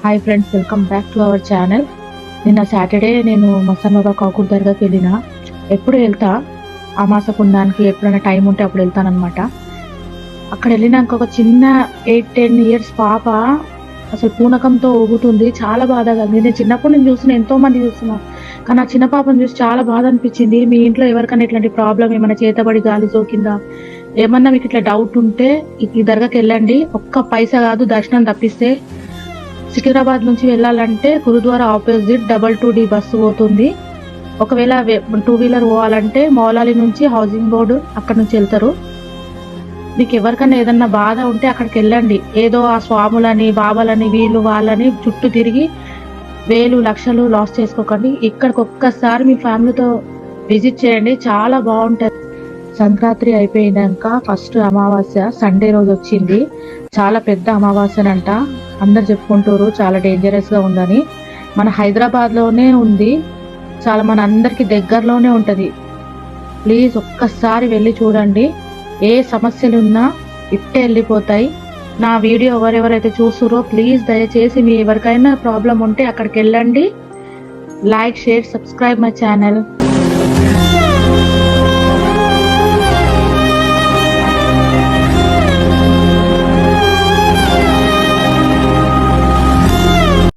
Hi friends, welcome back to our channel. నిన్న Saturday నేను మసన్నగా కాకూర్ దర్గాకి వెళ్ళిన. ఎప్పుడు వెళ్తా అమాస పుణ్యానికి, ఎప్పుడైనా టైం ఉంటే అప్పుడు వెళ్తానమాట. అక్కడ వెళ్ళినాక ఒక చిన్న 8-10 ఇయర్స్ పాప అసలు పూనకంతో ఊగుతుంది. చాలా బాధగా. నేను చిన్నప్పుడు నేను చూసిన, ఎంతో మంది చూస్తున్నా, కానీ ఆ చిన్న పాపను చూసి చాలా బాధ అనిపించింది. మీ ఇంట్లో ఎవరికైనా ఇట్లాంటి ప్రాబ్లం, ఏమైనా చేతబడి గాలి సోకిందా, ఏమన్నా మీకు ఇట్లా డౌట్ ఉంటే ఈ దర్గాకి వెళ్ళండి. ఒక్క పైసా కాదు, దర్శనం తప్పిస్తే. సికింద్రాబాద్ నుంచి వెళ్ళాలంటే గురుద్వారా ఆపోజిట్ 222D బస్సు పోతుంది. ఒకవేళ 2 వీలర్ పోవాలంటే మౌలాలి నుంచి హౌసింగ్ బోర్డు అక్కడ నుంచి వెళ్తారు. మీకు ఎవరికైనా ఏదన్నా బాధ ఉంటే అక్కడికి వెళ్ళండి. ఏదో ఆ స్వాములని, బాబాలని, వీళ్ళు వాళ్ళని చుట్టూ తిరిగి వేలు లక్షలు లాస్ చేసుకోకండి. ఇక్కడికి ఒక్కసారి మీ ఫ్యామిలీతో విజిట్ చేయండి, చాలా బాగుంటది. సంక్రాంతి అయిపోయినాక ఫస్ట్ అమావాస్య సండే రోజు వచ్చింది. చాలా పెద్ద అమావాస్యనంట. అందరు చెప్పుకుంటారు చాలా డేంజరస్ గా ఉందని. మన హైదరాబాద్ లోనే ఉంది, చాలా మన అందరికి దగ్గరలోనే ఉంటది. ప్లీజ్ ఒక్కసారి వెళ్ళి చూడండి. ఏ సమస్యలు ఉన్నా ఇట్టే వెళ్ళిపోతాయి. నా వీడియో ఎవరెవరైతే చూస్తురో ప్లీజ్ దయచేసి మీ ఎవరికైనా ప్రాబ్లం ఉంటే అక్కడికి వెళ్ళండి. Like, share, subscribe my channel.